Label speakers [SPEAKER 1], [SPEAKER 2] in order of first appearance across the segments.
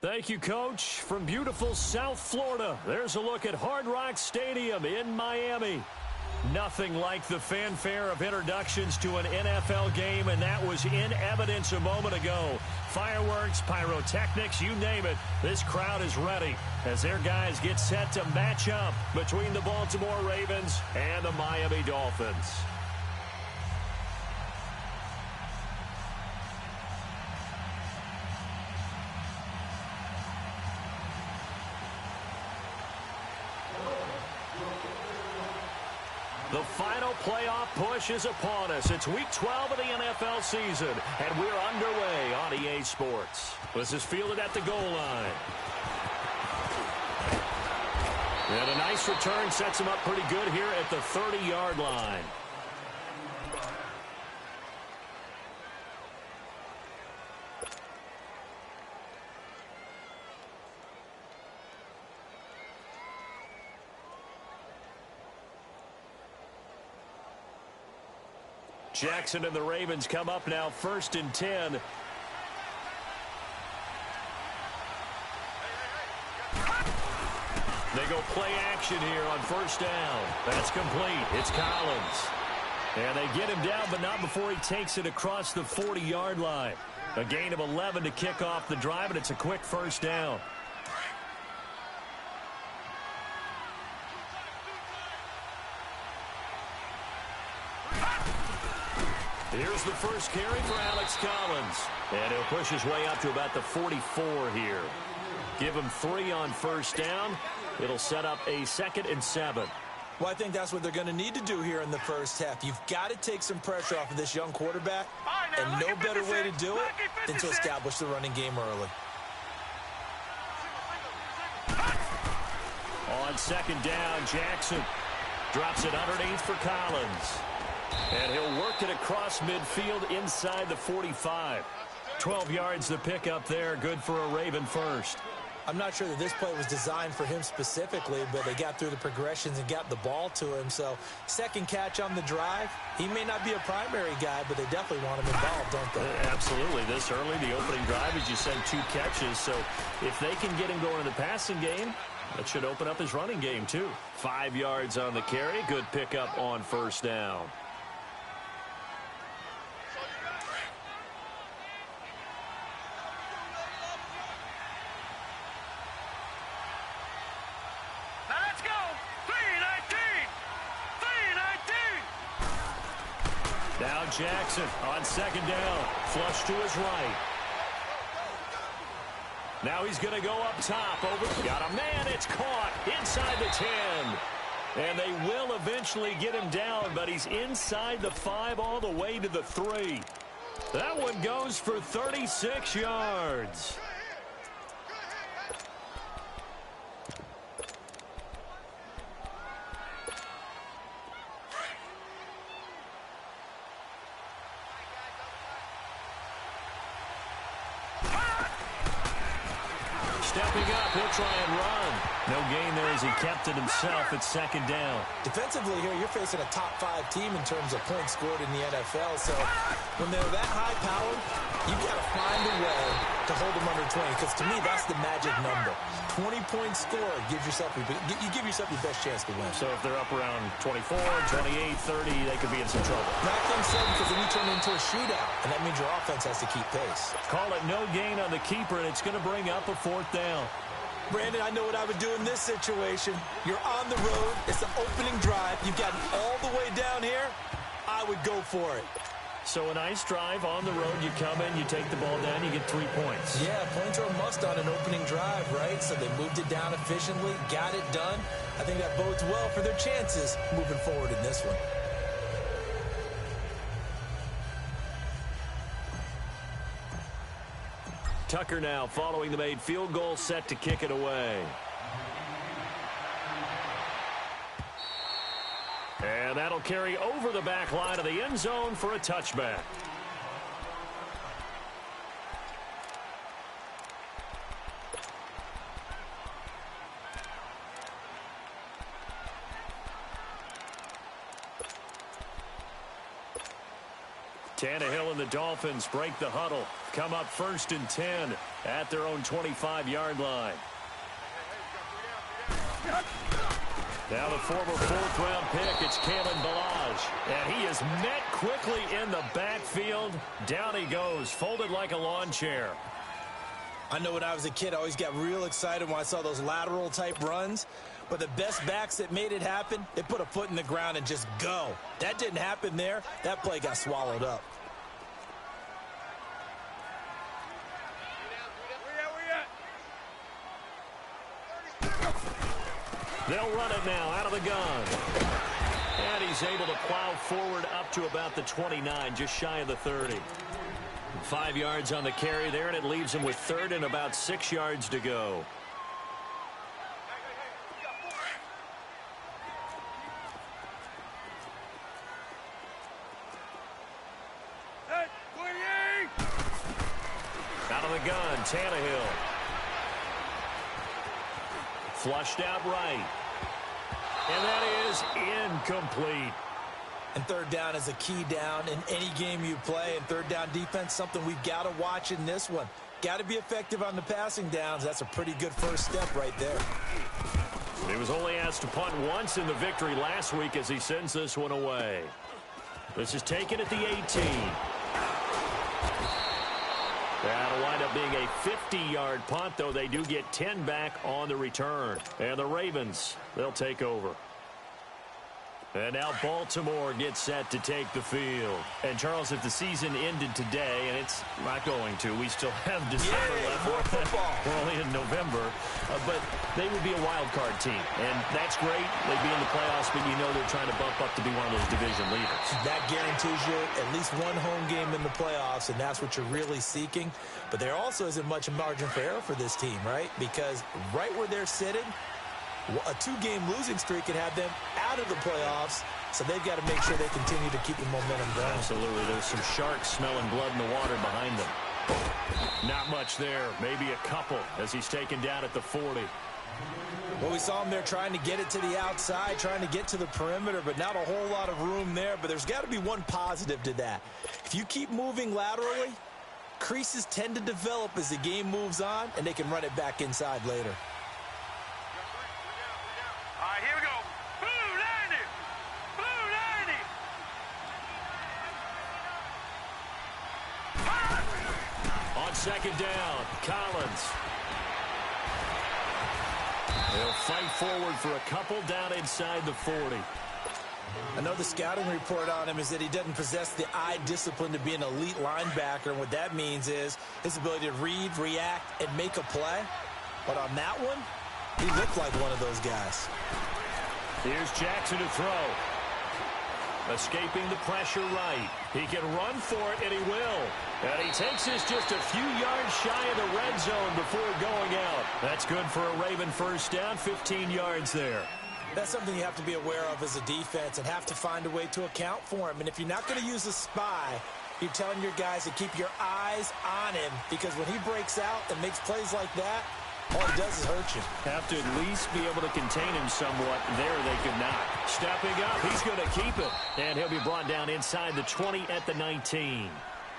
[SPEAKER 1] Thank you, Coach. From beautiful South Florida, there's a look at Hard Rock Stadium in Miami. Nothing like the fanfare of introductions to an NFL game, and that was in evidence a moment ago. Fireworks, pyrotechnics, you name it. This crowd is ready as their guys get set to match up between the Baltimore Ravens and the Miami Dolphins. The final playoff push is upon us. It's Week 12 of the NFL season, and we're underway on EA Sports. This is fielded at the goal line. And a nice return sets him up pretty good here at the 30-yard line. Jackson and the Ravens come up now, 1st and 10. They go play action here on 1st down. That's complete. It's Collins. And they get him down, but not before he takes it across the 40-yard line. A gain of 11 to kick off the drive, and it's a quick 1st down. Here's the first carry for Alex Collins. And he'll push his way up to about the 44 here. Give him 3 on 1st down. It'll set up a 2nd and 7.
[SPEAKER 2] Well, I think that's what they're going to need to do here in the first half. You've got to take some pressure off of this young quarterback, and no better way to do it than to establish the running game early.
[SPEAKER 1] On 2nd down, Jackson drops it underneath for Collins. And he'll work it across midfield inside the 45. 12 yards to pick up there. Good for a Raven first.
[SPEAKER 2] I'm not sure that this play was designed for him specifically, but they got through the progressions and got the ball to him. So, second catch on the drive. He may not be a primary guy, but they definitely want him involved, don't they?
[SPEAKER 1] Absolutely. This early, the opening drive, as you said, 2 catches. So, if they can get him going in the passing game, that should open up his running game, too. 5 yards on the carry. Good pickup on 1st down. Now Jackson on 2nd down. Flush to his right. Now he's going to go up top. Got a man. It's caught inside the 10. And they will eventually get him down, but he's inside the 5 all the way to the 3. That one goes for 36 yards. Stepping up, he'll try and run. No gain there as he kept it himself at 2nd down.
[SPEAKER 2] Defensively here, you're facing a top 5 team in terms of points scored in the NFL. So when they're that high-powered, you've got to find a way to hold them under 20. Because to me, that's the magic number. 20-point score gives yourself you give yourself your best chance to win.
[SPEAKER 1] So if they're up around 24, 28, 30, they could be in some trouble.
[SPEAKER 2] And I think so, because then you turn into a shootout, and that means your offense has to keep pace.
[SPEAKER 1] Call it no gain on the keeper, and it's going to bring up a 4th down.
[SPEAKER 2] Brandon, I know what I would do in this situation. You're on the road. It's the opening drive. You've gotten all the way down here. I would go for it.
[SPEAKER 1] So a nice drive on the road. You come in, you take the ball down, you get 3 points.
[SPEAKER 2] Yeah, points are a must on an opening drive, right? So they moved it down efficiently, got it done. I think that bodes well for their chances moving forward in this one.
[SPEAKER 1] Tucker now following the made field goal, set to kick it away. And that'll carry over the back line of the end zone for a touchback. Tannehill in the Dolphins break the huddle. Come up 1st and 10 at their own 25-yard line. Now the former 4th-round pick, it's Kalen Ballage. And he is met quickly in the backfield. Down he goes, folded like a lawn chair.
[SPEAKER 2] I know when I was a kid, I always got real excited when I saw those lateral-type runs. But the best backs that made it happen, they put a foot in the ground and just go. That didn't happen there. That play got swallowed up.
[SPEAKER 1] They'll run it now out of the gun. And he's able to plow forward up to about the 29, just shy of the 30. 5 yards on the carry there, and it leaves him with 3rd and about 6 yards to go. Out of the gun, Tannehill. Flushed out right. And that is incomplete.
[SPEAKER 2] And 3rd down is a key down in any game you play. And 3rd down defense, something we've got to watch in this one. Got to be effective on the passing downs. That's a pretty good first step right there.
[SPEAKER 1] He was only asked to punt once in the victory last week as he sends this one away. This is taken at the 18. That'll wind up being a 50-yard punt, though they do get 10 back on the return. And the Ravens, they'll take over. And now Baltimore gets set to take the field. And, Charles, if the season ended today, and it's not going to, we still have December left.
[SPEAKER 2] More football.
[SPEAKER 1] We're only in November. But they would be a wild card team. And that's great. They'd be in the playoffs, but you know they're trying to bump up to be one of those division leaders.
[SPEAKER 2] That guarantees you at least one home game in the playoffs, and that's what you're really seeking. But there also isn't much margin for error for this team, right? Because right where they're sitting, a 2-game losing streak could have them out of the playoffs, so they've got to make sure they continue to keep the momentum going.
[SPEAKER 1] Absolutely. There's some sharks smelling blood in the water behind them. Not much there. Maybe a couple as he's taken down at the 40.
[SPEAKER 2] Well, we saw him there trying to get it to the outside, trying to get to the perimeter, but not a whole lot of room there. But there's got to be one positive to that. If you keep moving laterally, creases tend to develop as the game moves on, and they can run it back inside later.
[SPEAKER 3] Here we go. Blue 90. Blue
[SPEAKER 1] 90. On 2nd down, Collins. They'll fight forward for a couple down inside the 40.
[SPEAKER 2] I know the scouting report on him is that he doesn't possess the eye discipline to be an elite linebacker. And what that means is his ability to read, react, and make a play. But on that one, he looked like one of those guys.
[SPEAKER 1] Here's Jackson to throw. Escaping the pressure right. He can run for it, and he will. And he takes this just a few yards shy of the red zone before going out. That's good for a Raven first down, 15 yards there.
[SPEAKER 2] That's something you have to be aware of as a defense and have to find a way to account for him. And if you're not going to use a spy, you're telling your guys to keep your eyes on him, because when he breaks out and makes plays like that, all he does is hurt you.
[SPEAKER 1] Have to at least be able to contain him somewhat. There they could not. Stepping up, he's going to keep it. And he'll be brought down inside the 20 at the 19.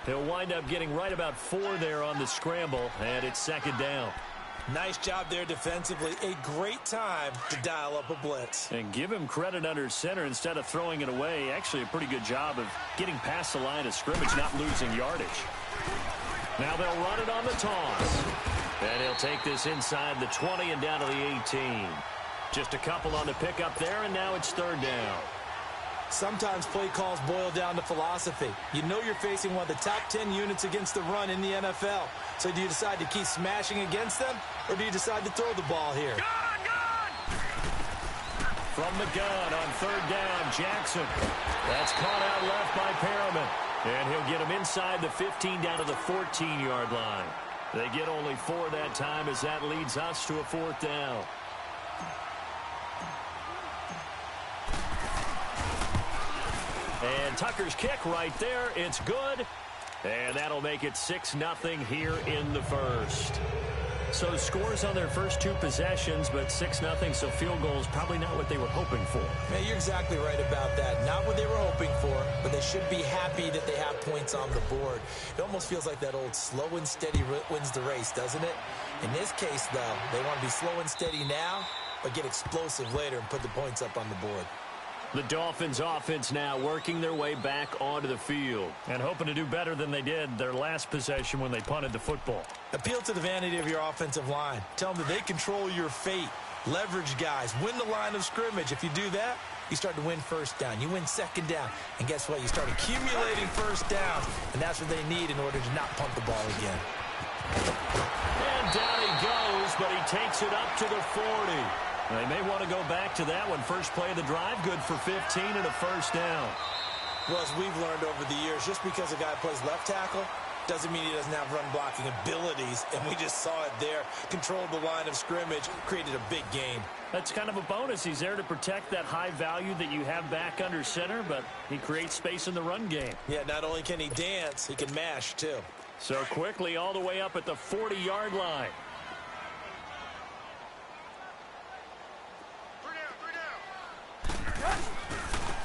[SPEAKER 1] He'll wind up getting right about 4 there on the scramble, and it's 2nd down.
[SPEAKER 2] Nice job there defensively. A great time to dial up a blitz.
[SPEAKER 1] And give him credit under center instead of throwing it away. Actually a pretty good job of getting past the line of scrimmage, not losing yardage. Now they'll run it on the toss. And he'll take this inside the 20 and down to the 18. Just a couple on the pickup there, and now it's 3rd down.
[SPEAKER 2] Sometimes play calls boil down to philosophy. You know you're facing one of the top 10 units against the run in the NFL. So do you decide to keep smashing against them, or do you decide to throw the ball here?
[SPEAKER 1] From the gun on 3rd down, Jackson. That's caught out left by Perriman. And he'll get him inside the 15 down to the 14-yard line. They get only 4 that time as that leads us to a 4th down. And Tucker's kick right there. It's good. And that'll make it 6-0 here in the first. So scores on their first 2 possessions, but 6-0, so field goal is probably not what they were hoping for.
[SPEAKER 2] Man, you're exactly right about that. Not what they were hoping for, but they should be happy that they have points on the board. It almost feels like that old slow and steady wins the race, doesn't it? In this case, though, they want to be slow and steady now, but get explosive later and put the points up on the board.
[SPEAKER 1] The Dolphins offense now working their way back onto the field and hoping to do better than they did their last possession when they punted the football.
[SPEAKER 2] Appeal to the vanity of your offensive line. Tell them that they control your fate. Leverage guys. Win the line of scrimmage. If you do that, you start to win first down. You win second down. And guess what? You start accumulating first downs. And that's what they need in order to not punt the ball again.
[SPEAKER 1] And down he goes, but he takes it up to the 40. They may want to go back to that one. First play of the drive, good for 15 and a first down.
[SPEAKER 2] Well, as we've learned over the years, just because a guy plays left tackle doesn't mean he doesn't have run blocking abilities. And we just saw it there. Controlled the line of scrimmage, created a big gain.
[SPEAKER 1] That's kind of a bonus. He's there to protect that high value that you have back under center, but he creates space in the run game.
[SPEAKER 2] Yeah, not only can he dance, he can mash too.
[SPEAKER 1] So quickly all the way up at the 40-yard line.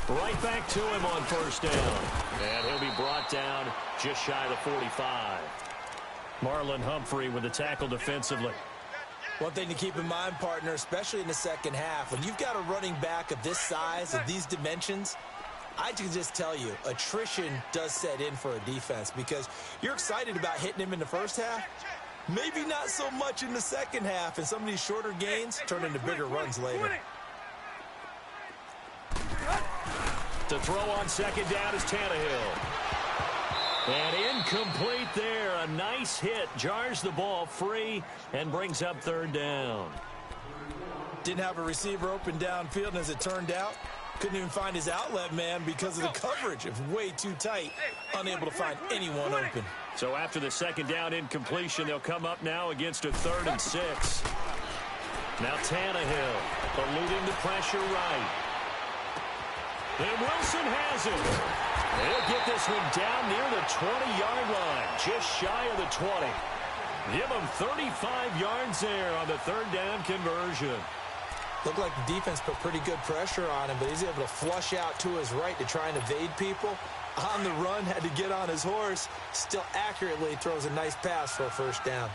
[SPEAKER 1] Right back to him on first down. And he'll be brought down just shy of the 45. Marlon Humphrey with the tackle defensively.
[SPEAKER 2] One thing to keep in mind, partner, especially in the second half, when you've got a running back of this size, of these dimensions, I can just tell you, attrition does set in for a defense because you're excited about hitting him in the first half. Maybe not so much in the second half, and some of these shorter gains turn into bigger runs later.
[SPEAKER 1] To throw on second down is Tannehill. And incomplete there. A nice hit. Jars the ball free and brings up third down.
[SPEAKER 2] Didn't have a receiver open downfield, and as it turned out, couldn't even find his outlet man because of the coverage. It was way too tight. Unable to find anyone open.
[SPEAKER 1] So after the second down incompletion, they'll come up now against a 3rd and 6. Now Tannehill eluding the pressure right. And Wilson has it. They'll get this one down near the 20-yard line, just shy of the 20. Give them 35 yards there on the 3rd down conversion.
[SPEAKER 2] Looked like the defense put pretty good pressure on him, but he's able to flush out to his right to try and evade people. On the run, had to get on his horse. Still accurately throws a nice pass for a first down.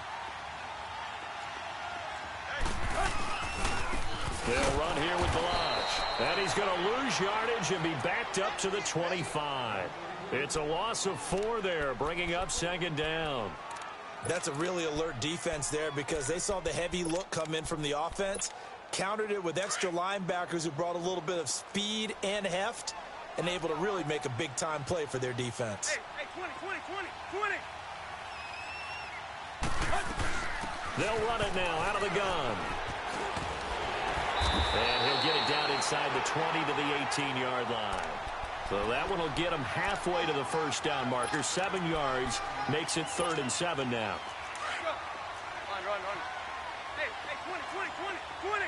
[SPEAKER 1] They'll run here with Blanche. And he's going to lose yardage and be backed up to the 25. It's a loss of 4 there, bringing up second down.
[SPEAKER 2] That's a really alert defense there because they saw the heavy look come in from the offense, countered it with extra linebackers who brought a little bit of speed and heft, and able to really make a big-time play for their defense.
[SPEAKER 3] Hey, 20.
[SPEAKER 1] They'll run it now out of the gun. And he'll get it down inside the 20 to the 18-yard line. So that one will get him halfway to the first down marker. 7 yards makes it 3rd and 7 now.
[SPEAKER 3] Run. Hey, 20.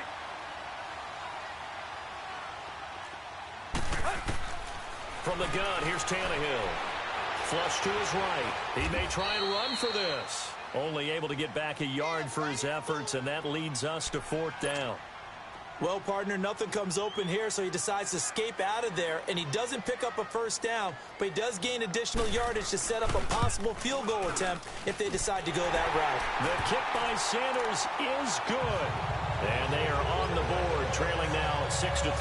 [SPEAKER 1] From the gun, here's Tannehill. Flush to his right. He may try and run for this. Only able to get back a yard for his efforts, and that leads us to 4th down.
[SPEAKER 2] Well, partner, nothing comes open here, so he decides to escape out of there, and he doesn't pick up a first down, but he does gain additional yardage to set up a possible field goal attempt if they decide to go that route.
[SPEAKER 1] The kick by Sanders is good, and they are on the board, trailing now 6-3.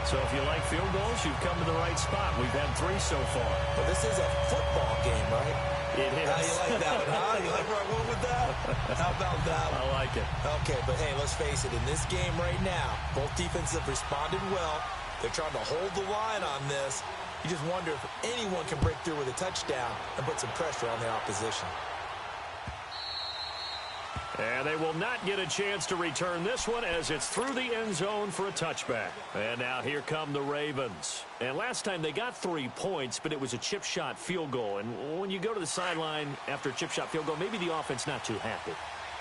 [SPEAKER 1] So if you like field goals, you've come to the right spot. We've had 3 so far.
[SPEAKER 2] But this is a football game, right?
[SPEAKER 1] It is.
[SPEAKER 2] How you like that one, huh? You like where I went with that? How about that one?
[SPEAKER 1] I like it.
[SPEAKER 2] Okay, but hey, let's face it. In this game right now, both defenses have responded well. They're trying to hold the line on this. You just wonder if anyone can break through with a touchdown and put some pressure on their opposition.
[SPEAKER 1] And they will not get a chance to return this one as it's through the end zone for a touchback. And now here come the Ravens. And last time they got 3 points, but it was a chip shot field goal. And when you go to the sideline after a chip shot field goal, maybe the offense not too happy.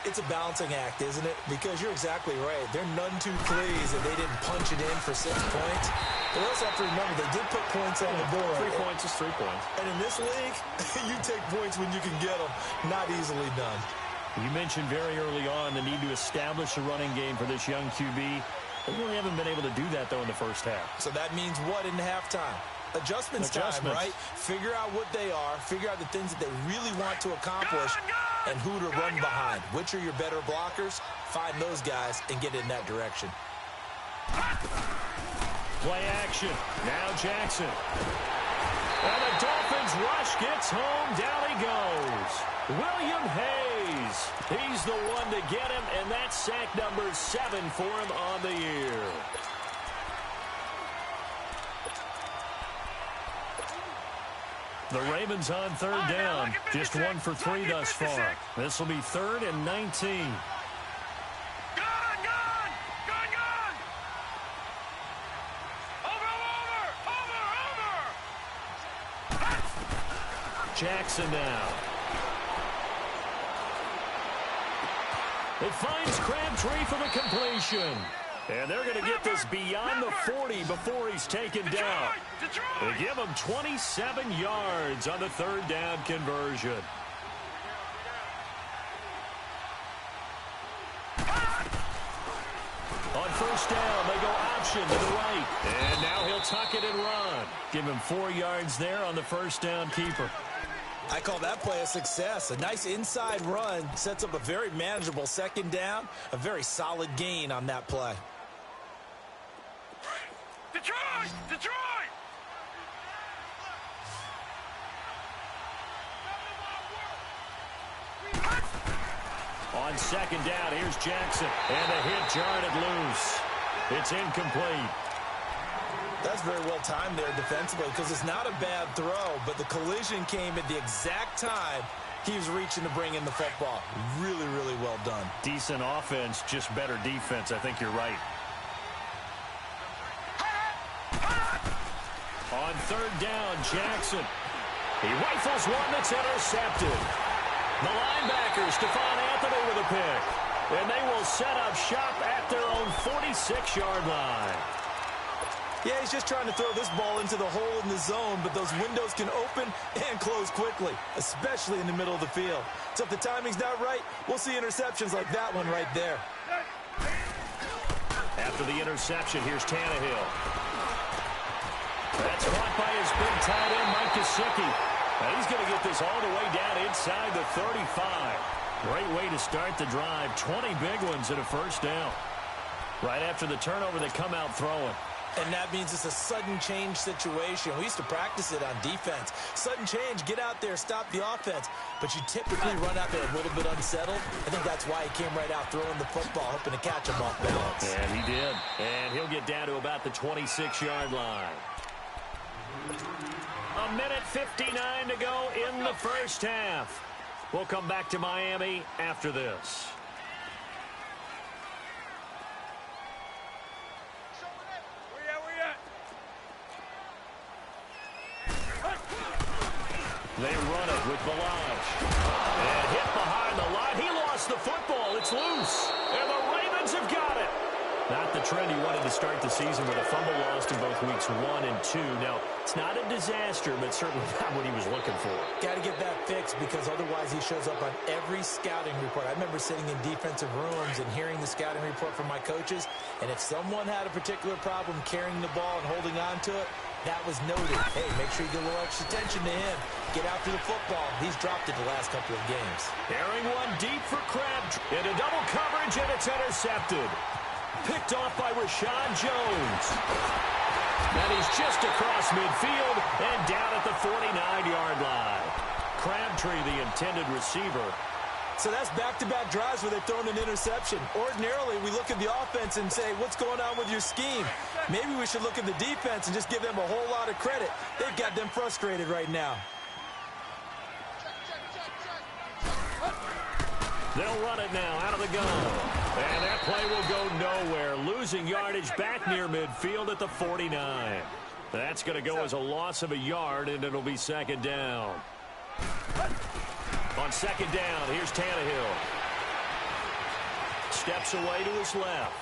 [SPEAKER 2] It's a balancing act, isn't it? Because you're exactly right. They're none too pleased that they didn't punch it in for 6 points. But we also have to remember they did put points on the board.
[SPEAKER 1] 3 points is 3 points.
[SPEAKER 2] And in this league, you take points when you can get them. Not easily done.
[SPEAKER 1] You mentioned very early on the need to establish a running game for this young QB. They really haven't been able to do that, though, in the first half.
[SPEAKER 2] So that means what in halftime? Adjustments time, right? Figure out what they are, figure out the things that they really want to accomplish, and who to run behind. Which are your better blockers? Find those guys and get in that direction.
[SPEAKER 1] Play action. Now Jackson. And the Dolphins rush gets home. Down he goes. William Hayes. He's the one to get him, and that's sack number 7 for him on the year. The Ravens on third down. Just 1 for 3 thus far. This will be 3rd and 19. Jackson now. It finds Crabtree for the completion. And they're going to get this beyond the 40 before he's taken down. They give him 27 yards on the 3rd down conversion. On 1st down, they go option to the right. And now he'll tuck it and run. Give him 4 yards there on the 1st down keeper.
[SPEAKER 2] I call that play a success. A nice inside run sets up a very manageable 2nd down. A very solid gain on that play.
[SPEAKER 3] Detroit! Detroit!
[SPEAKER 1] On 2nd down, here's Jackson. And the hit jarred it loose. It's incomplete.
[SPEAKER 2] That's very well timed there defensively because it's not a bad throw, but the collision came at the exact time he was reaching to bring in the football. Really, really well done.
[SPEAKER 1] Decent offense, just better defense. I think you're right. On 3rd down, Jackson. He rifles one that's intercepted. The linebacker, Stephon Anthony with a pick. And they will set up shop at their own 46-yard line.
[SPEAKER 2] Yeah, he's just trying to throw this ball into the hole in the zone, but those windows can open and close quickly, especially in the middle of the field. So if the timing's not right, we'll see interceptions like that one right there.
[SPEAKER 1] After the interception, here's Tannehill. That's caught by his big tight end, Mike Gesicki. And he's going to get this all the way down inside the 35. Great way to start the drive. 20 big ones at a 1st down. Right after the turnover, they come out throwing.
[SPEAKER 2] And that means it's a sudden change situation. We used to practice it on defense. Sudden change, get out there, stop the offense. But you typically run out there a little bit unsettled. I think that's why he came right out throwing the football, hoping to catch him off balance.
[SPEAKER 1] And he did. And he'll get down to about the 26-yard line. 1:59 to go in the 1st half. We'll come back to Miami after this. They run it with Balaj. And hit behind the line. He lost the football. It's loose. And the Ravens have got it. Not the trend he wanted to start the season with a fumble lost in both weeks 1 and 2. Now, it's not a disaster, but certainly not what he was looking for.
[SPEAKER 2] Got to get that fixed because otherwise he shows up on every scouting report. I remember sitting in defensive rooms and hearing the scouting report from my coaches, and if someone had a particular problem carrying the ball and holding on to it, that was noted. Hey, make sure you get a little extra attention to him. Get after the football. He's dropped it the last couple of games.
[SPEAKER 1] Airing one deep for Crabtree. Into double coverage, and it's intercepted. Picked off by Rashad Jones. And he's just across midfield and down at the 49-yard line. Crabtree, the intended receiver.
[SPEAKER 2] So that's back-to-back drives where they've thrown an interception. Ordinarily, we look at the offense and say, what's going on with your scheme? Maybe we should look at the defense and just give them a whole lot of credit. They've got them frustrated right now.
[SPEAKER 1] They'll run it now out of the gun. And that play will go nowhere. Losing yardage back near midfield at the 49. That's going to go as a loss of a yard, and it'll be 2nd down. On 2nd down, here's Tannehill. Steps away to his left.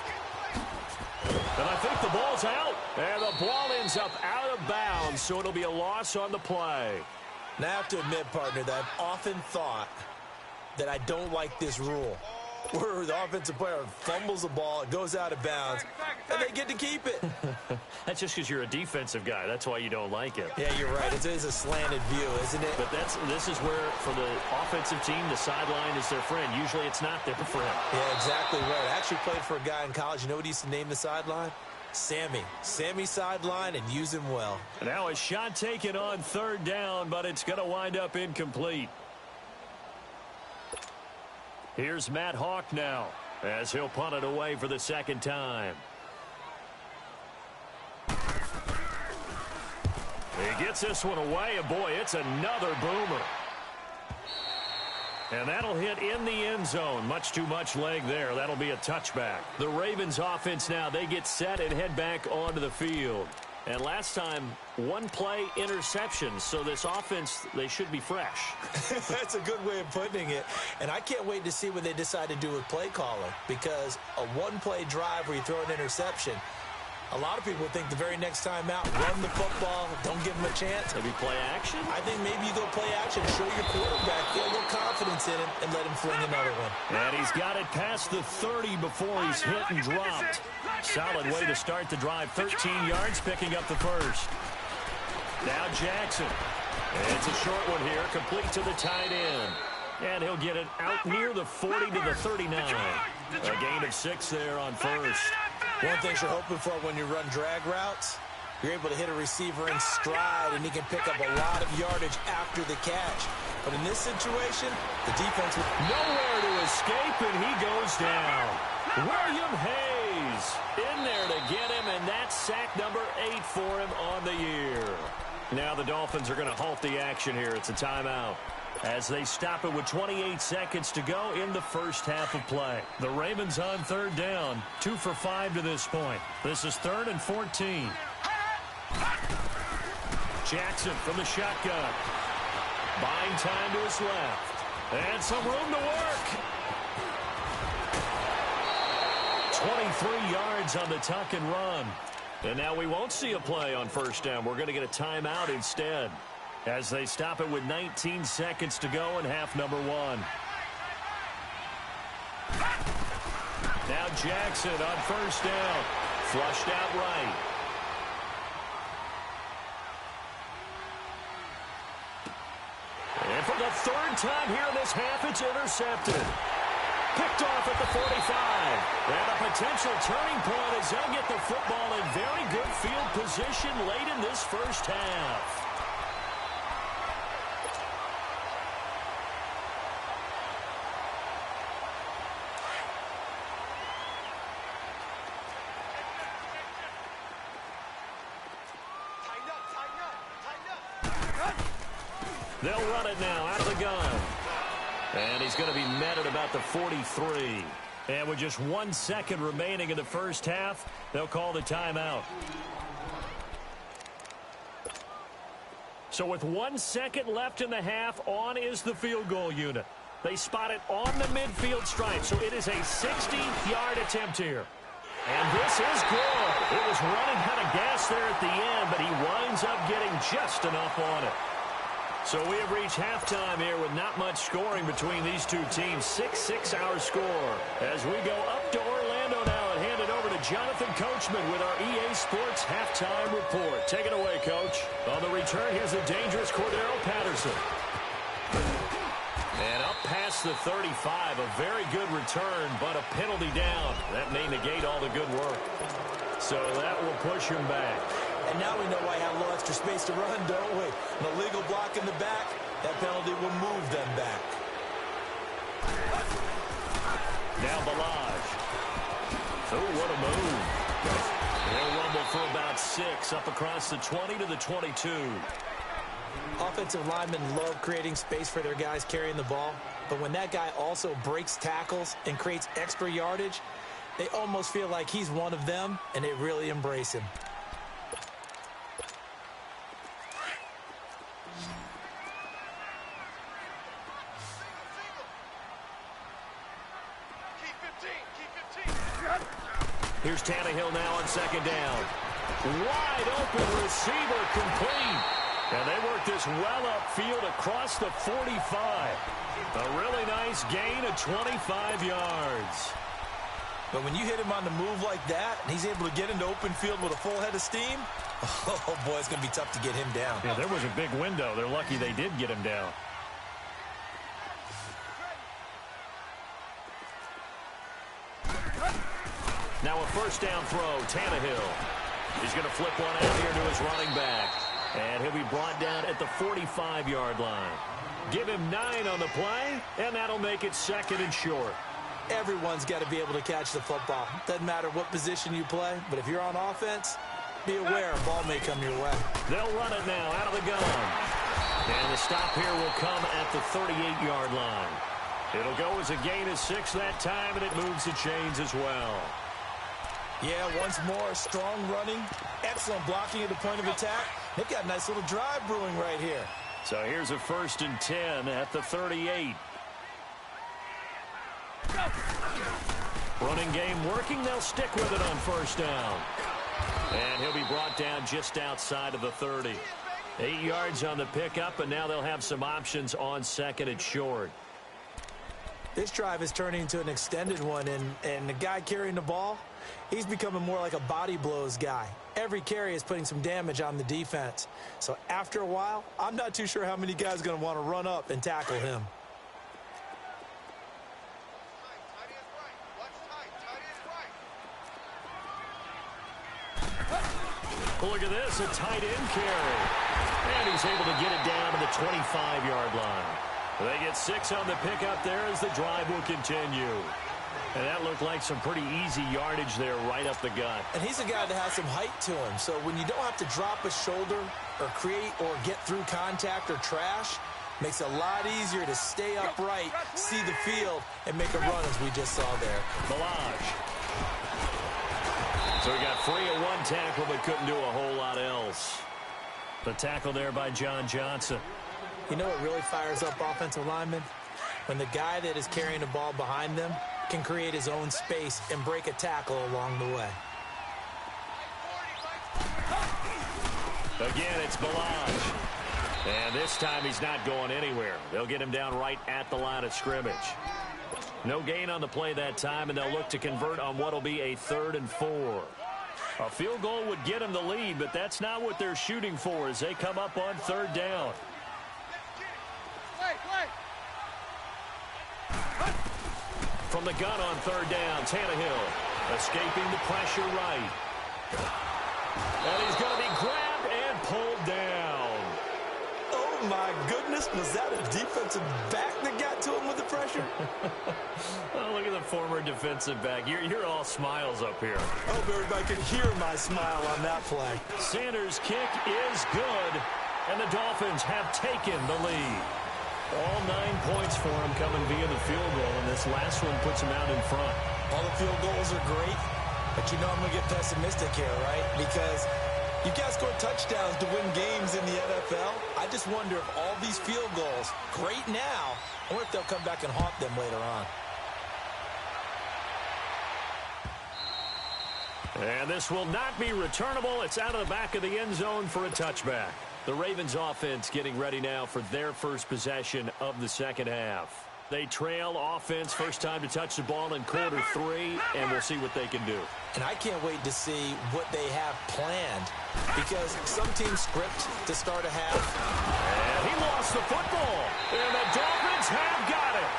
[SPEAKER 1] And I think the ball's out. And the ball ends up out of bounds, so it'll be a loss on the play.
[SPEAKER 2] Now I have to admit, partner, that I've often thought that I don't like this rule, where the offensive player fumbles the ball, it goes out of bounds, and they get to keep it.
[SPEAKER 1] That's just because you're a defensive guy. That's why you don't like it.
[SPEAKER 2] Yeah, you're right. It is a slanted view, isn't it?
[SPEAKER 1] But this is where, for the offensive team, the sideline is their friend. Usually it's not there for him.
[SPEAKER 2] Yeah, exactly right. I actually played for a guy in college. You know what he used to name the sideline? Sammy. Sammy sideline, and use him well.
[SPEAKER 1] Now a shot taken on third down, but it's going to wind up incomplete. Here's Matt Hawk now, as he'll punt it away for the second time. He gets this one away, and boy, it's another boomer. And that'll hit in the end zone. Much too much leg there. That'll be a touchback. The Ravens offense now, they get set and head back onto the field. And last time, one play interception. So this offense, they should be fresh.
[SPEAKER 2] That's a good way of putting it. And I can't wait to see what they decide to do with play caller. Because a one-play drive where you throw an interception, a lot of people think the very next time out, run the football, don't give them a chance.
[SPEAKER 1] Maybe play action?
[SPEAKER 2] I think maybe you go play action, show your quarterback, get a little confidence in him, and let him fling another one.
[SPEAKER 1] And he's got it past the 30 before he's hit and dropped. Solid way to start the drive. 13 yards, picking up the first. Now Jackson. It's a short one here, complete to the tight end. And he'll get it out near the 40 to the 39. A gain of 6 there on first.
[SPEAKER 2] One thing you're hoping for when you run drag routes, you're able to hit a receiver in stride, and he can pick up a lot of yardage after the catch. But in this situation, the defense was
[SPEAKER 1] nowhere to escape, and he goes down. William Hayes in there to get him, and that's sack number 8 for him on the year. Now the Dolphins are going to halt the action here. It's a timeout, as they stop it with 28 seconds to go in the first half of play. The Ravens on third down, 2 for 5 to this point. This is 3rd and 14. Jackson from the shotgun. Buying time to his left. And some room to work. 23 yards on the tuck and run. And now we won't see a play on first down. We're going to get a timeout instead, as they stop it with 19 seconds to go in half number 1. Now Jackson on first down. Flushed out right. And for the 3rd time here in this half, it's intercepted. Picked off at the 45. And a potential turning point as they'll get the football in very good field position late in this first half. They'll run it now out of the gun. And he's going to be met at about the 43. And with just 1 second remaining in the first half, they'll call the timeout. So with 1 second left in the half, on is the field goal unit. They spot it on the midfield stripe, so it is a 60-yard attempt here. And this is good. It was running out of gas there at the end, but he winds up getting just enough on it. So we have reached halftime here with not much scoring between these two teams. 6-6 our score. As we go up to Orlando now and hand it over to Jonathan Coachman with our EA Sports Halftime Report. Take it away, Coach. On the return, here's the dangerous Cordero Patterson. And up past the 35, a very good return, but a penalty down. That may negate all the good work. So that will push him back.
[SPEAKER 2] And now we know why I have a little extra space to run, don't we? An illegal block in the back, that penalty will move them back.
[SPEAKER 1] Now Balaj. Oh, what a move. They'll rumble for about 6, up across the 20 to the 22.
[SPEAKER 2] Offensive linemen love creating space for their guys carrying the ball, but when that guy also breaks tackles and creates extra yardage, they almost feel like he's one of them, and they really embrace him.
[SPEAKER 1] Here's Tannehill now on second down. Wide open receiver complete. And they work this well upfield across the 45. A really nice nice gain of 25 yards.
[SPEAKER 2] But when you hit him on the move like that, and he's able to get into open field with a full head of steam, oh, boy, it's going to be tough to get him down.
[SPEAKER 1] Yeah, there was a big window. They're lucky they did get him down. Now a first down throw, Tannehill. He's going to flip one out here to his running back. And he'll be brought down at the 45-yard line. Give him 9 on the play, and that'll make it 2nd and short.
[SPEAKER 2] Everyone's got to be able to catch the football. Doesn't matter what position you play, but if you're on offense, be aware a ball may come your way.
[SPEAKER 1] They'll run it now out of the gun. And the stop here will come at the 38-yard line. It'll go as a gain of 6 that time, and it moves the chains as well.
[SPEAKER 2] Yeah, once more, strong running, excellent blocking at the point of attack. They've got a nice little drive brewing right here.
[SPEAKER 1] So here's a 1st and 10 at the 38. Running game working. They'll stick with it on first down. And he'll be brought down just outside of the 30. 8 yards on the pickup, and now they'll have some options on 2nd and short.
[SPEAKER 2] This drive is turning into an extended one, and the guy carrying the ball, he's becoming more like a body blows guy. Every carry is putting some damage on the defense. So after a while, I'm not too sure how many guys are going to want to run up and tackle him.
[SPEAKER 1] Well, look at this, a tight end carry. And he's able to get it down to the 25-yard line. They get 6 on the pickup there as the drive will continue. And that looked like some pretty easy yardage there right up the gut.
[SPEAKER 2] And he's a guy that has some height to him, so when you don't have to drop a shoulder or create or get through contact or trash, makes it a lot easier to stay upright, see the field, and make a run as we just saw there.
[SPEAKER 1] Balaj. So he got free of one tackle but couldn't do a whole lot else. The tackle there by John Johnson.
[SPEAKER 2] You know what really fires up offensive linemen? When the guy that is carrying the ball behind them can create his own space and break a tackle along the way.
[SPEAKER 1] Again, it's Balaj. And this time he's not going anywhere. They'll get him down right at the line of scrimmage. No gain on the play that time, and they'll look to convert on what will be a 3rd and 4. A field goal would get them the lead, but that's not what they're shooting for as they come up on 3rd down. From the gun on 3rd down, Tannehill escaping the pressure right. And he's going to be grabbed and pulled down.
[SPEAKER 2] Oh, my goodness. Was that a defensive back that got to him with the pressure?
[SPEAKER 1] Oh, look at the former defensive back. You're all smiles up here.
[SPEAKER 2] I hope everybody could hear my smile on that play.
[SPEAKER 1] Sanders' kick is good, and the Dolphins have taken the lead. All 9 points for him coming via the field goal, and this last one puts him out in front.
[SPEAKER 2] All the field goals are great, but you know I'm going to get pessimistic here, right? Because you've got to score touchdowns to win games in the NFL. I just wonder if all these field goals, great now, I wonder if they'll come back and haunt them later on.
[SPEAKER 1] And this will not be returnable. It's out of the back of the end zone for a touchback. The Ravens offense getting ready now for their first possession of the second half. They trail offense, first time to touch the ball in quarter 3, and we'll see what they can do.
[SPEAKER 2] And I can't wait to see what they have planned, because some teams script to start a half.
[SPEAKER 1] And he lost the football, and the Dolphins have got it.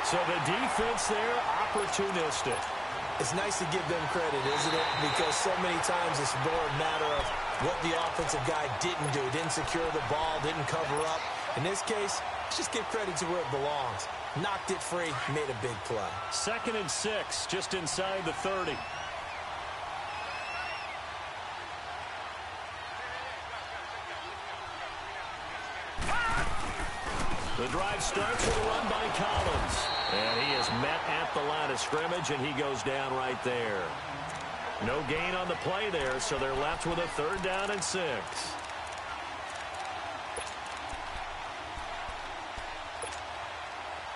[SPEAKER 1] So the defense there, opportunistic.
[SPEAKER 2] It's nice to give them credit, isn't it? Because so many times it's more a matter of what the offensive guy didn't do. Didn't secure the ball, didn't cover up. In this case, let's just give credit to where it belongs. Knocked it free, made a big play.
[SPEAKER 1] 2nd and 6, just inside the 30. The drive starts with a run by Collins. And he is met at the line of scrimmage, and he goes down right there. No gain on the play there, so they're left with a 3rd down and 6.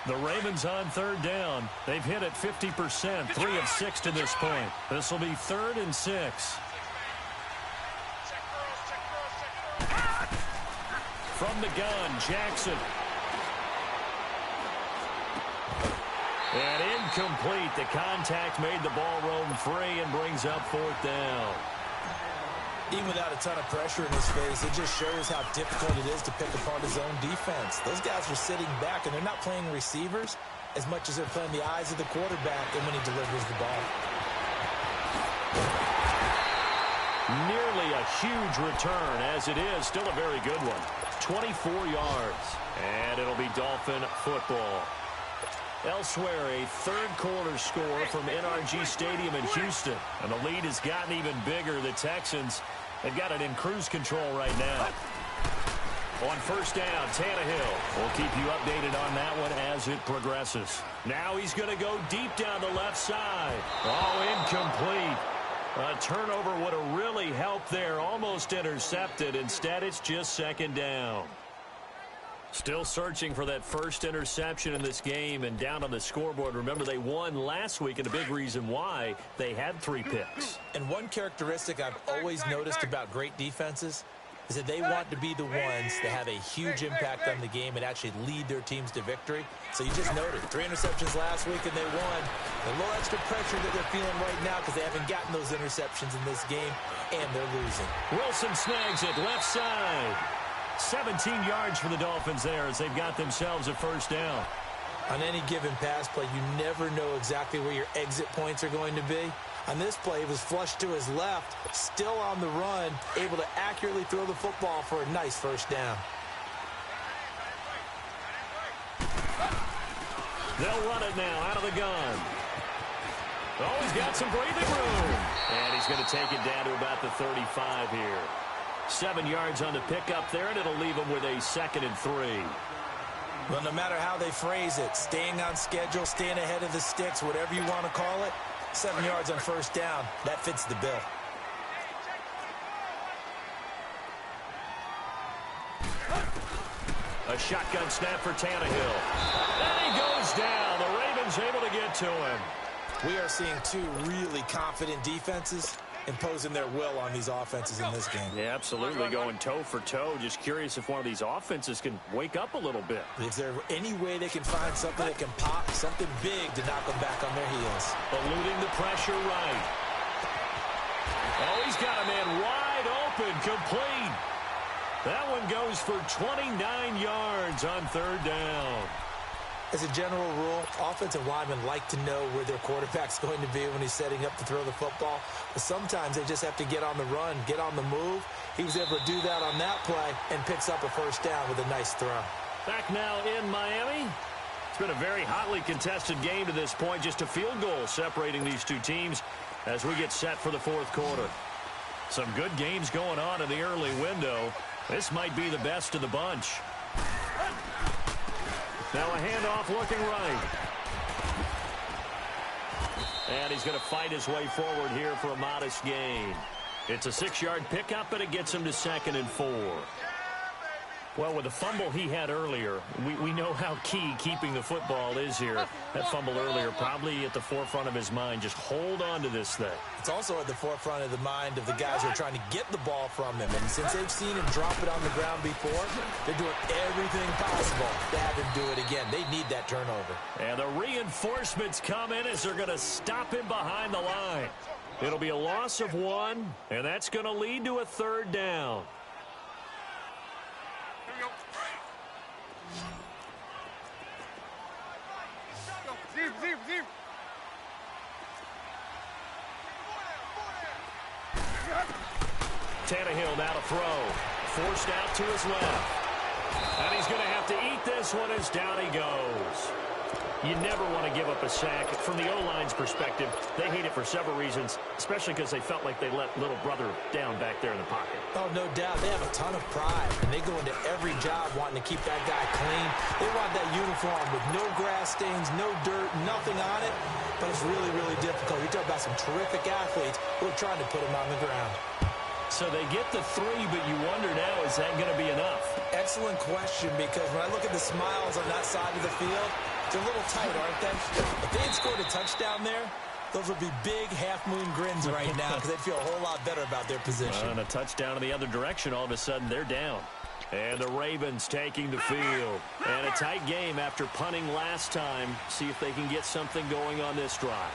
[SPEAKER 1] The Ravens on 3rd down. They've hit it 50%, 3 of 6 to this point. This will be 3rd and 6. From the gun, Jackson. And incomplete. The contact made the ball roam free and brings up fourth down.
[SPEAKER 2] Even without a ton of pressure in his face, it just shows how difficult it is to pick apart his own defense. Those guys are sitting back, and they're not playing receivers as much as they're playing the eyes of the quarterback and when he delivers the ball.
[SPEAKER 1] Nearly a huge return, as it is. Still a very good one. 24 yards. And it'll be Dolphin football. Elsewhere, a third-quarter score from NRG Stadium in Houston. And the lead has gotten even bigger. The Texans have got it in cruise control right now. On first down, Tannehill will keep you updated on that one as it progresses. Now he's going to go deep down the left side. Oh, incomplete. A turnover would have really helped there. Almost intercepted. Instead, it's just second down. Still searching for that first interception in this game and down on the scoreboard. Remember, they won last week, and a big reason why they had 3 picks.
[SPEAKER 2] And one characteristic I've always noticed about great defenses is that they want to be the ones that have a huge impact on the game and actually lead their teams to victory. So you just noted 3 interceptions last week and they won. A little extra pressure that they're feeling right now because they haven't gotten those interceptions in this game, and they're losing.
[SPEAKER 1] Wilson snags it left side. 17 yards for the Dolphins there as they've got themselves a first down.
[SPEAKER 2] On any given pass play, you never know exactly where your exit points are going to be. On this play, it was flushed to his left, still on the run, able to accurately throw the football for a nice first down.
[SPEAKER 1] They'll run it now out of the gun. Oh, he's got some breathing room. And he's going to take it down to about the 35 here. 7 yards on the pickup there, and it'll leave him with a 2nd and 3.
[SPEAKER 2] Well, no matter how they phrase it, staying on schedule, staying ahead of the sticks, whatever you want to call it, 7 yards on first down, that fits the bill.
[SPEAKER 1] A shotgun snap for Tannehill. And he goes down. The Ravens able to get to him.
[SPEAKER 2] We are seeing 2 really confident defenses imposing their will on these offenses in this game.
[SPEAKER 1] Yeah, absolutely, going toe for toe. Just curious if one of these offenses can wake up a little bit.
[SPEAKER 2] Is there any way they can find something that can pop, something big to knock them back on their heels?
[SPEAKER 1] Eluding the pressure right. Oh, he's got a man wide open, complete. That one goes for 29 yards on third down.
[SPEAKER 2] As a general rule, offensive linemen like to know where their quarterback's going to be when he's setting up to throw the football. But sometimes they just have to get on the run, get on the move. He was able to do that on that play and picks up a first down with a nice throw.
[SPEAKER 1] Back now in Miami. It's been a very hotly contested game to this point. Just a field goal separating these 2 teams as we get set for the fourth quarter. Some good games going on in the early window. This might be the best of the bunch. Now a handoff looking right. And he's going to fight his way forward here for a modest gain. It's a 6-yard pickup, but it gets him to 2nd and 4. Well, with the fumble he had earlier, we know how key keeping the football is here. That fumble earlier probably at the forefront of his mind. Just hold on to this thing.
[SPEAKER 2] It's also at the forefront of the mind of the guys who are trying to get the ball from him. And since they've seen him drop it on the ground before, they're doing everything possible to have him do it again. They need that turnover.
[SPEAKER 1] And the reinforcements come in as they're going to stop him behind the line. It'll be a loss of 1, and that's going to lead to a third down. Tannehill now to throw. Forced out to his left. And he's going to have to eat this one as down he goes. You never want to give up a sack. From the O-line's perspective, they hate it for several reasons, especially because they felt like they let little brother down back there in the pocket.
[SPEAKER 2] Oh, no doubt. They have a ton of pride, and they go into every job wanting to keep that guy clean. They want that uniform with no grass stains, no dirt, nothing on it, but it's really, really difficult. You talk about some terrific athletes who are trying to put him on the ground.
[SPEAKER 1] So they get the 3, but you wonder now, is that going to be enough?
[SPEAKER 2] Excellent question, because when I look at the smiles on that side of the field, they're a little tight, aren't they? If they had scored a touchdown there, those would be big half-moon grins right now because they'd feel a whole lot better about their position.
[SPEAKER 1] And a touchdown in the other direction, all of a sudden they're down. And the Ravens taking the field. And a tight game after punting last time. See if they can get something going on this drive.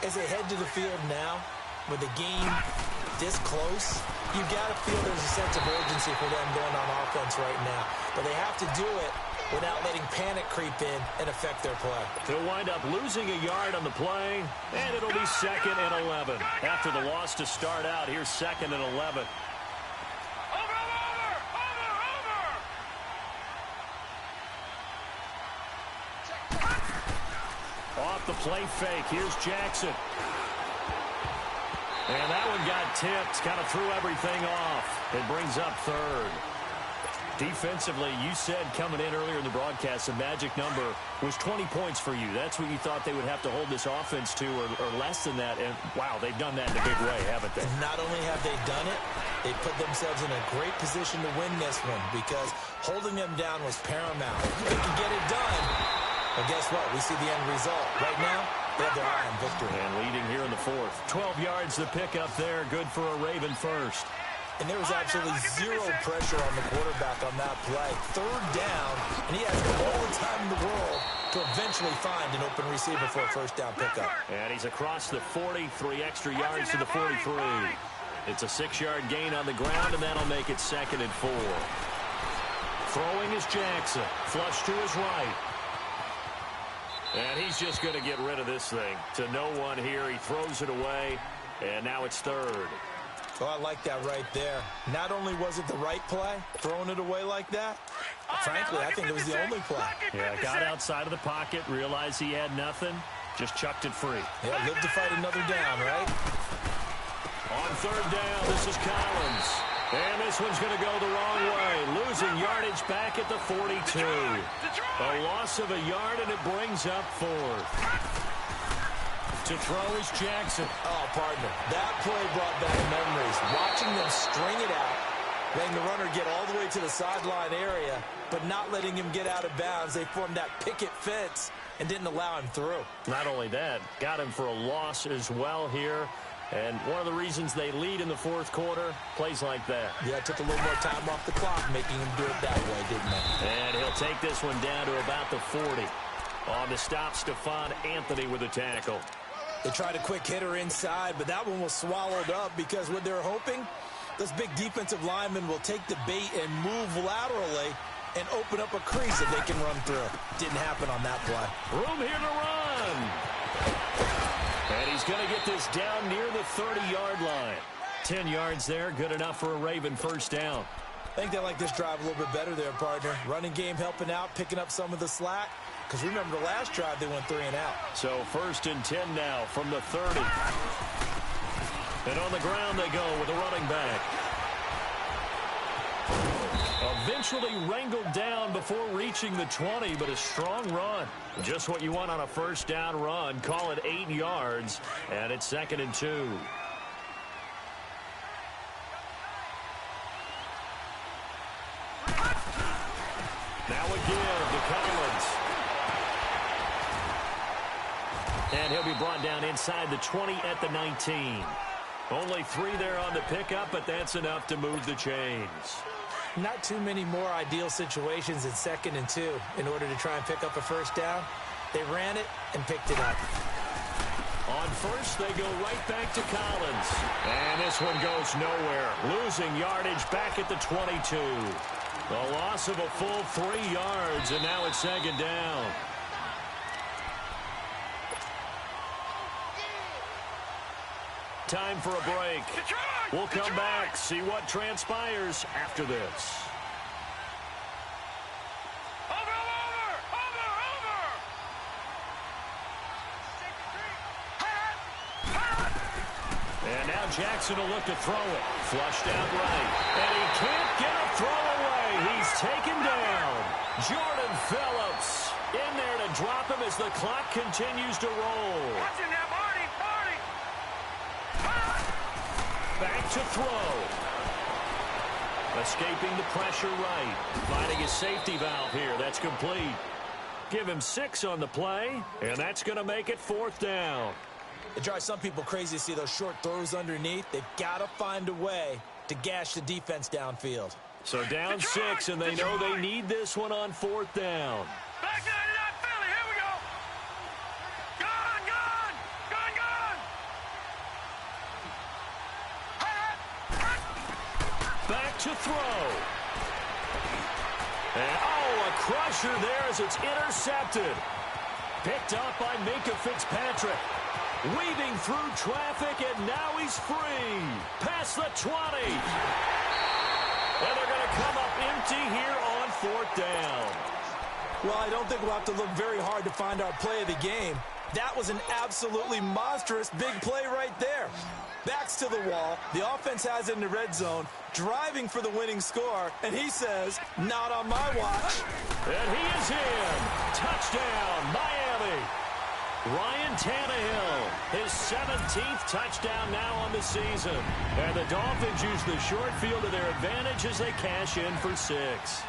[SPEAKER 2] As they head to the field now, with the game this close, you got to feel there's a sense of urgency for them going on offense right now. But they have to do it without letting panic creep in and affect their play.
[SPEAKER 1] They'll wind up losing a yard on the play, and it'll be 2nd and 11. After the loss to start out, here's 2nd and 11. Off the play fake, here's Jackson. And that one got tipped, kind of threw everything off. It brings up 3rd. Defensively, you said coming in earlier in the broadcast, the magic number was 20 points for you. That's what you thought they would have to hold this offense to, or less than that. And, wow, they've done that in a big way, haven't they?
[SPEAKER 2] Not only have they done it, they put themselves in a great position to win this one because holding them down was paramount. They can get it done, but guess what? We see the end result. Right now, they have their eye on victory.
[SPEAKER 1] And leading here in the 4th. 12 yards to pick up there. Good for a Raven first.
[SPEAKER 2] And there was absolutely zero pressure on the quarterback on that play. 3rd down, and he has all the time in the world to eventually find an open receiver for a first down pickup.
[SPEAKER 1] And he's across the 40, 3 extra yards to the 43. It's a 6-yard gain on the ground, and that'll make it 2nd and 4. Throwing is Jackson. Flush to his right. And he's just going to get rid of this thing. To no one here. He throws it away, and now it's 3rd.
[SPEAKER 2] Oh, I like that right there. Not only was it the right play, throwing it away like that, frankly, I think it was the only play.
[SPEAKER 1] Yeah, got outside of the pocket, realized he had nothing, just chucked it free.
[SPEAKER 2] Yeah, live to fight another down, right?
[SPEAKER 1] On 3rd down, this is Collins. And this one's going to go the wrong way. Losing yardage back at the 42. A loss of a yard, and it brings up 4th. To throw is Jackson.
[SPEAKER 2] Oh, partner, that play brought back memories. Watching them string it out, letting the runner get all the way to the sideline area, but not letting him get out of bounds. They formed that picket fence and didn't allow him through.
[SPEAKER 1] Not only that, got him for a loss as well here. And one of the reasons they lead in the 4th quarter, plays like that.
[SPEAKER 2] Yeah, it took a little more time off the clock, making him do it that way, didn't it?
[SPEAKER 1] And he'll take this one down to about the 40. On the stop, Stephon Anthony with a tackle.
[SPEAKER 2] They tried a quick hitter inside, but that one was swallowed up because what they're hoping, those big defensive linemen will take the bait and move laterally and open up a crease that they can run through. Didn't happen on that play.
[SPEAKER 1] Room here to run. And he's going to get this down near the 30-yard line. 10 yards there, good enough for a Raven first down.
[SPEAKER 2] I think they like this drive a little bit better there, partner. Running game helping out, picking up some of the slack. Because remember, the last drive, they went 3 and out.
[SPEAKER 1] So 1st and 10 now from the 30. And on the ground they go with a running back. Eventually wrangled down before reaching the 20, but a strong run. Just what you want on a first down run. Call it 8 yards, and it's 2nd and 2. Now again to Collins. And he'll be brought down inside the 20 at the 19. Only 3 there on the pickup, but that's enough to move the chains.
[SPEAKER 2] Not too many more ideal situations in 2nd and 2 in order to try and pick up a first down. They ran it and picked it up.
[SPEAKER 1] On 1st, they go right back to Collins. And this one goes nowhere. Losing yardage back at the 22. The loss of a full 3 yards, and now it's 2nd down. Time for a break. We'll come back, see what transpires after this. And now Jackson will look to throw it. Flushed out right. And he can't get a throw away. He's taken down. Jordan Phillips in there to drop him as the clock continues to roll. Back to throw. Escaping the pressure right. Finding his safety valve here. That's complete. Give him 6 on the play, and that's going to make it 4th down.
[SPEAKER 2] It drives some people crazy to see those short throws underneath. They've got to find a way to gash the defense downfield.
[SPEAKER 1] So down 6, and they know they need this one on 4th down.
[SPEAKER 3] Back 99 Philly, here we go. Gone, gone, gone, gone.
[SPEAKER 1] Back to throw. And, oh, a crusher there as it's intercepted. Picked up by Minka Fitzpatrick. Weaving through traffic, and now he's free. Past the 20. And they're going to come up empty here on 4th down.
[SPEAKER 2] Well, I don't think we'll have to look very hard to find our play of the game. That was an absolutely monstrous big play right there. Backs to the wall. The offense has it in the red zone, driving for the winning score, and he says, not on my watch.
[SPEAKER 1] And he is in. Touchdown, Miami. Ryan Tannehill, his 17th touchdown now on the season. And the Dolphins use the short field to their advantage as they cash in for 6.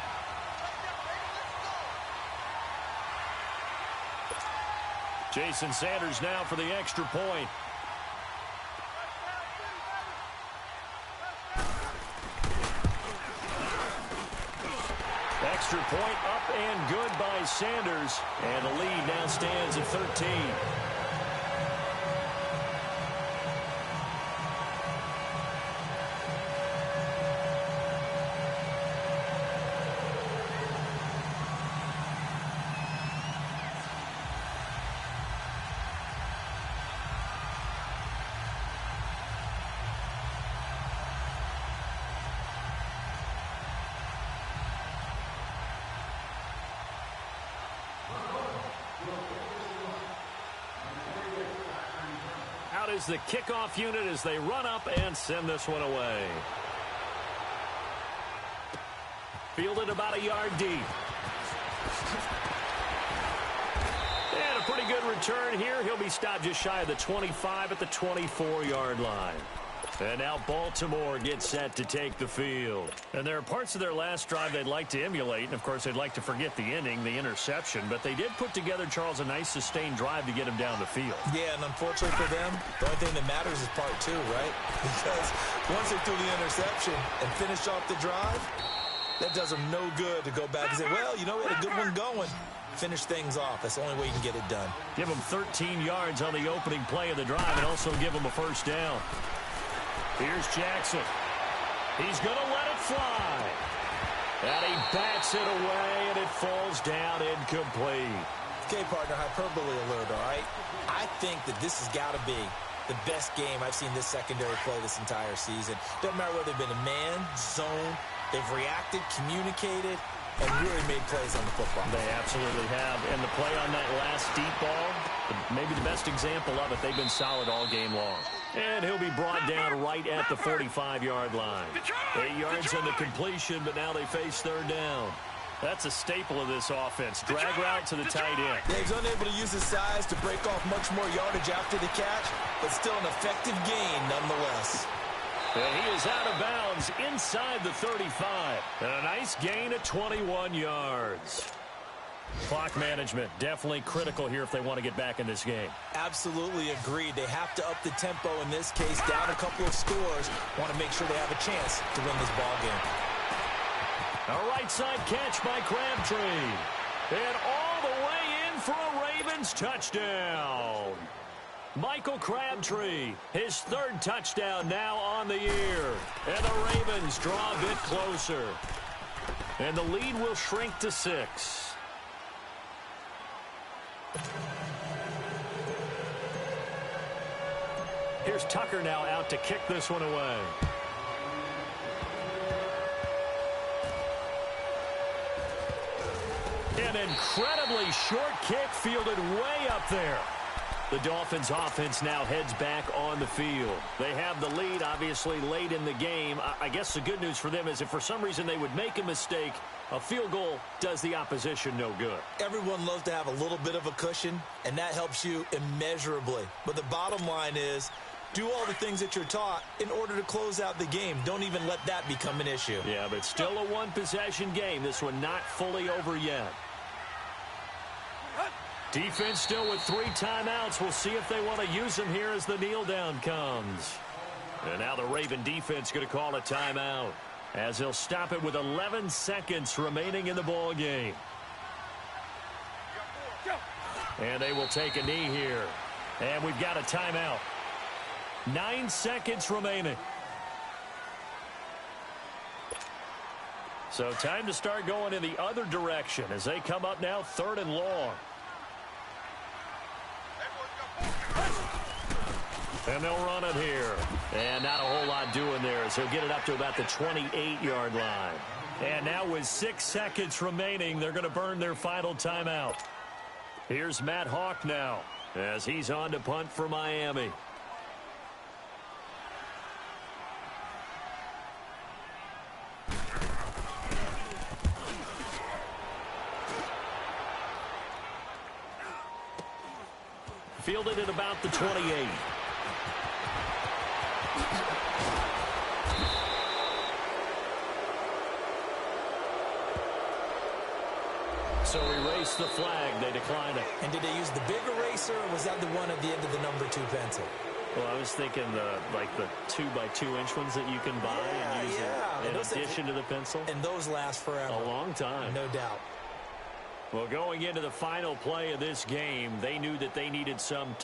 [SPEAKER 1] Jason Sanders now for the extra point. Extra point up and good by Sanders. And the lead now stands at 13. Out is the kickoff unit as they run up and send this one away. Fielded about a yard deep. And a pretty good return here. He'll be stopped just shy of the 25 at the 24-yard line. And now Baltimore gets set to take the field. And there are parts of their last drive they'd like to emulate. And, of course, they'd like to forget the inning, the interception. But they did put together, Charles, a nice sustained drive to get him down the field.
[SPEAKER 2] Yeah, and unfortunately for them, the only thing that matters is part 2, right? Because once they threw the interception and finished off the drive, that does them no good to go back and say, well, you know, we had a good one going. Finish things off. That's the only way you can get it done.
[SPEAKER 1] Give them 13 yards on the opening play of the drive and also give them a first down. Here's Jackson. He's going to let it fly. And he bats it away, and it falls down incomplete.
[SPEAKER 2] Okay, partner, hyperbole alert, all right? I think that this has got to be the best game I've seen this secondary play this entire season. Doesn't matter whether they've been a man, zone, they've reacted, communicated, and really made plays on the football.
[SPEAKER 1] They absolutely have. And the play on that last deep ball, maybe the best example of it, they've been solid all game long. And he'll be brought down right at the 45-yard line. 8 yards on the completion, but now they face 3rd down. That's a staple of this offense. Drag route to the tight end.
[SPEAKER 2] Yeah, he's unable to use his size to break off much more yardage after the catch, but still an effective gain nonetheless.
[SPEAKER 1] And he is out of bounds inside the 35. And a nice gain of 21 yards. Clock management definitely critical here if they want to get back in this game.
[SPEAKER 2] Absolutely agreed. They have to up the tempo in this case, down a couple of scores. Want to make sure they have a chance to win this ball game.
[SPEAKER 1] A right side catch by Crabtree. And all the way in for a Ravens touchdown. Michael Crabtree, his 3rd touchdown now on the year. And the Ravens draw a bit closer. And the lead will shrink to 6. Here's Tucker now out to kick this one away. An incredibly short kick fielded way up there. The Dolphins offense now heads back on the field. They have the lead, obviously, late in the game. I guess the good news for them is if for some reason they would make a mistake, a field goal does the opposition no good.
[SPEAKER 2] Everyone loves to have a little bit of a cushion, and that helps you immeasurably. But the bottom line is, do all the things that you're taught in order to close out the game. Don't even let that become an issue.
[SPEAKER 1] Yeah, but still a one-possession game. This one not fully over yet. Defense still with 3 timeouts. We'll see if they want to use them here as the kneel down comes. And now the Raven defense going to call a timeout. as he'll stop it with 11 seconds remaining in the ball game. And they will take a knee here. And we've got a timeout. 9 seconds remaining. So time to start going in the other direction as they come up now 3rd and long. And they'll run it here. And not a whole lot doing there as he'll get it up to about the 28-yard line. And now with 6 seconds remaining, they're going to burn their final timeout. Here's Matt Hawk now as he's on to punt for Miami. Fielded at about the 28. So erase the flag. They decline it.
[SPEAKER 2] And did they use the big eraser, or was that the one at the end of the number 2 pencil?
[SPEAKER 1] Well, I was thinking the 2x2-inch ones that you can buy and use in addition to the pencil.
[SPEAKER 2] And those last forever.
[SPEAKER 1] A long time.
[SPEAKER 2] No doubt.
[SPEAKER 1] Well, going into the final play of this game, they knew that they needed some